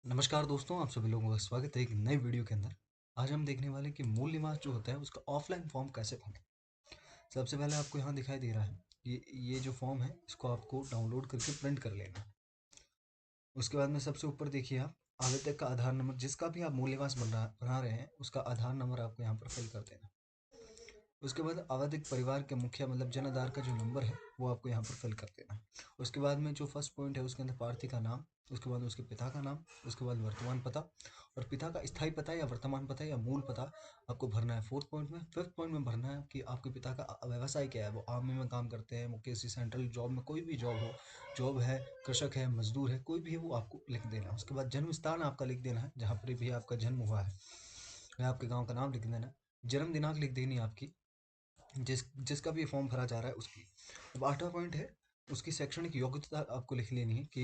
नमस्कार दोस्तों, आप सभी लोगों का स्वागत है एक नई वीडियो के अंदर। आज हम देखने वाले हैं कि मूल निवास जो होता है उसका ऑफलाइन फॉर्म कैसे भरें। सबसे पहले आपको यहाँ दिखाई दे रहा है ये जो फॉर्म है इसको आपको डाउनलोड करके प्रिंट कर लेना है। उसके बाद में सबसे ऊपर देखिए आप आवेदक का आधार नंबर, जिसका भी आप मूल निवास बना रहे हैं उसका आधार नंबर आपको यहाँ पर फिल कर देना। उसके बाद आवेदक परिवार के मुखिया मतलब जन आधार का जो नंबर है वो आपको यहाँ पर फिल कर देना है। उसके बाद में जो फर्स्ट पॉइंट है उसके अंदर प्रार्थी का नाम, उसके बाद उसके पिता का नाम, उसके बाद वर्तमान पता और पिता का स्थायी पता या वर्तमान पता या मूल पता आपको भरना है फोर्थ पॉइंट में। फिफ्थ पॉइंट में भरना है कि आपके पिता का व्यवसाय क्या है, वो आर्मी में काम करते हैं, वो किसी सेंट्रल जॉब में, कोई भी जॉब हो, जॉब है, कृषक है, मजदूर है, कोई भी है वो आपको लिख देना है। उसके बाद जन्म स्थान आपका लिख देना है, जहाँ पर भी आपका जन्म हुआ है या आपके गाँव का नाम लिख देना है। जन्म दिनांक लिख देनी है आपकी, जिसका भी फॉर्म भरा जा रहा है उसकी। अब 8वां पॉइंट है उसकी शैक्षणिक योग्यता आपको लिख लेनी है कि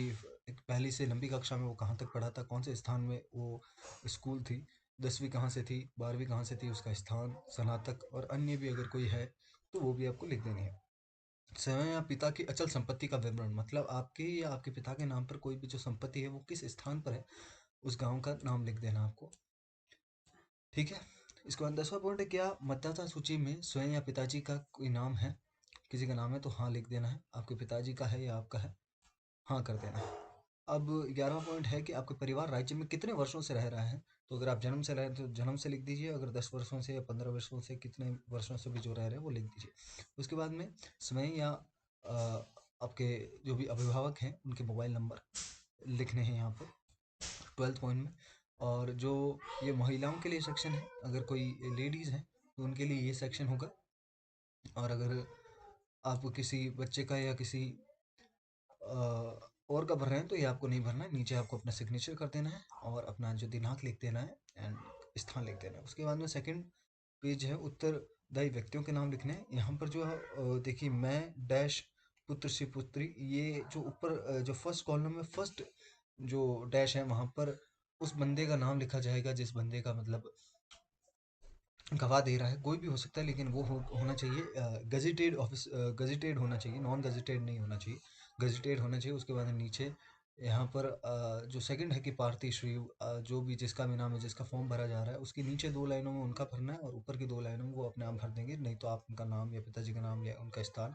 एक पहली से लंबी कक्षा में वो कहाँ तक पढ़ा था, कौन से स्थान में वो स्कूल थी, 10वीं कहाँ से थी, 12वीं कहाँ से थी, उसका स्थान, स्नातक और अन्य भी अगर कोई है तो वो भी आपको लिख देनी है। स्वयं या पिता की अचल संपत्ति का विवरण, मतलब आपके या आपके पिता के नाम पर कोई भी जो संपत्ति है वो किस स्थान पर है उस गांव का नाम लिख देना आपको। ठीक है। इसके बाद 10वां पॉइंट है, क्या मतदाता सूची में स्वयं या पिताजी का कोई नाम है, किसी का नाम है तो हाँ लिख देना है, आपके पिताजी का है या आपका है हाँ कर देना है। अब 11वां पॉइंट है कि आपके परिवार राज्य में कितने वर्षों से रह रहा है। तो अगर आप जन्म से रहे हैं तो जन्म से लिख दीजिए, अगर 10 वर्षों से या 15 वर्षों से, कितने वर्षों से भी जो रह रहे हैं वो लिख दीजिए। उसके बाद में स्वयं या आपके जो भी अभिभावक हैं उनके मोबाइल नंबर लिखने हैं यहाँ पर 12th पॉइंट में। और जो ये महिलाओं के लिए सेक्शन है, अगर कोई लेडीज़ हैं तो उनके लिए ये सेक्शन होगा। और अगर आप किसी बच्चे का या किसी और का भर रहे हैं तो ये आपको नहीं भरना है, नीचे आपको अपना सिग्नेचर कर देना है और अपना जो दिनांक लिख देना है एंड स्थान लिख देना है। उसके बाद में सेकंड पेज है, उत्तरदायी व्यक्तियों के नाम लिखने हैं। यहाँ पर जो है देखिए, मैं डैश पुत्र से पुत्री, ये जो ऊपर जो फर्स्ट कॉलम में फर्स्ट जो डैश है वहाँ पर उस बंदे का नाम लिखा जाएगा जिस बंदे का मतलब गवाह दे रहा है, कोई भी हो सकता है लेकिन वो होना चाहिए गजेटेड ऑफिस, गजेटेड होना चाहिए, नॉन गजेटेड नहीं होना चाहिए, गजेटेड होना चाहिए। उसके बाद नीचे यहाँ पर जो सेकंड है कि पार्थी श्री, जो भी जिसका भी नाम है, जिसका फॉर्म भरा जा रहा है उसके नीचे 2 लाइनों में उनका भरना है और ऊपर की 2 लाइनों में वो अपने आप भर देंगे, नहीं तो आप उनका नाम या पिताजी का नाम या उनका स्थान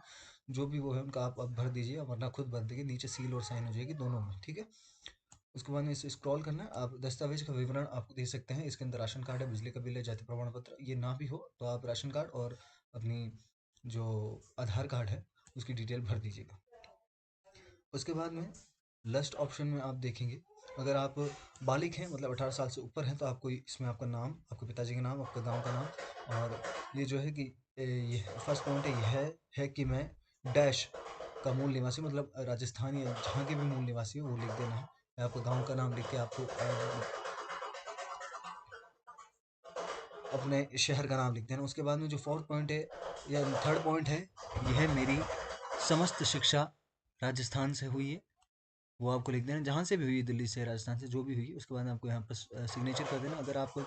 जो भी वो है उनका आप भर दीजिए, वरना खुद भर देंगे, नीचे सील और साइन हो जाएगी दोनों में। ठीक है। उसके बाद में इसे स्क्रॉल करना है, आप दस्तावेज का विवरण आप दे सकते हैं, इसके अंदर राशन कार्ड है, बिजली का बिल है, जाति प्रमाण पत्र, ये ना भी हो तो आप राशन कार्ड और अपनी जो आधार कार्ड है उसकी डिटेल भर दीजिएगा। उसके बाद में लास्ट ऑप्शन में आप देखेंगे, अगर आप बालिग हैं मतलब 18 साल से ऊपर हैं तो आपको इसमें आपका नाम, आपके पिताजी का नाम, आपका गांव का नाम और ये जो है कि ये फर्स्ट पॉइंट है, ये है कि मैं डैश का मूल निवासी, मतलब राजस्थान या जहाँ के भी मूल निवासी हो वो लिख देना है। आपको गांव का नाम लिख के आपको अपने शहर का नाम लिख देना। उसके बाद में जो फोर्थ पॉइंट है या थर्ड पॉइंट है, यह मेरी समस्त शिक्षा राजस्थान से हुई है, वो आपको लिख देना, जहाँ से भी हुई, दिल्ली से, राजस्थान से, जो भी हुई। उसके बाद आपको यहाँ पर सिग्नेचर कर देना। अगर आप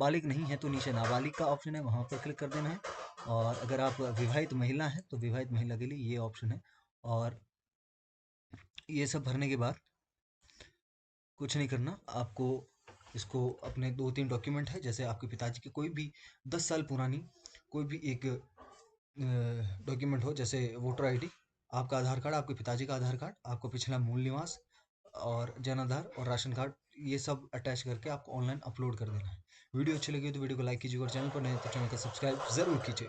बालिग नहीं है तो नीचे नाबालिग का ऑप्शन है, वहाँ पर क्लिक कर देना है। और अगर आप विवाहित महिला हैं तो विवाहित महिला के लिए ये ऑप्शन है। और ये सब भरने के बाद कुछ नहीं करना आपको, इसको अपने 2-3 डॉक्यूमेंट है, जैसे आपके पिताजी की कोई भी 10 साल पुरानी कोई भी एक डॉक्यूमेंट हो, जैसे वोटर आईडी, आपका आधार कार्ड, आपके पिताजी का आधार कार्ड, आपको पिछला मूल निवास और जन आधार और राशन कार्ड, ये सब अटैच करके आपको ऑनलाइन अपलोड कर देना है। वीडियो अच्छी लगी तो वीडियो को लाइक कीजिए और चैनल पर नए तो चैनल को सब्सक्राइब ज़रूर कीजिए।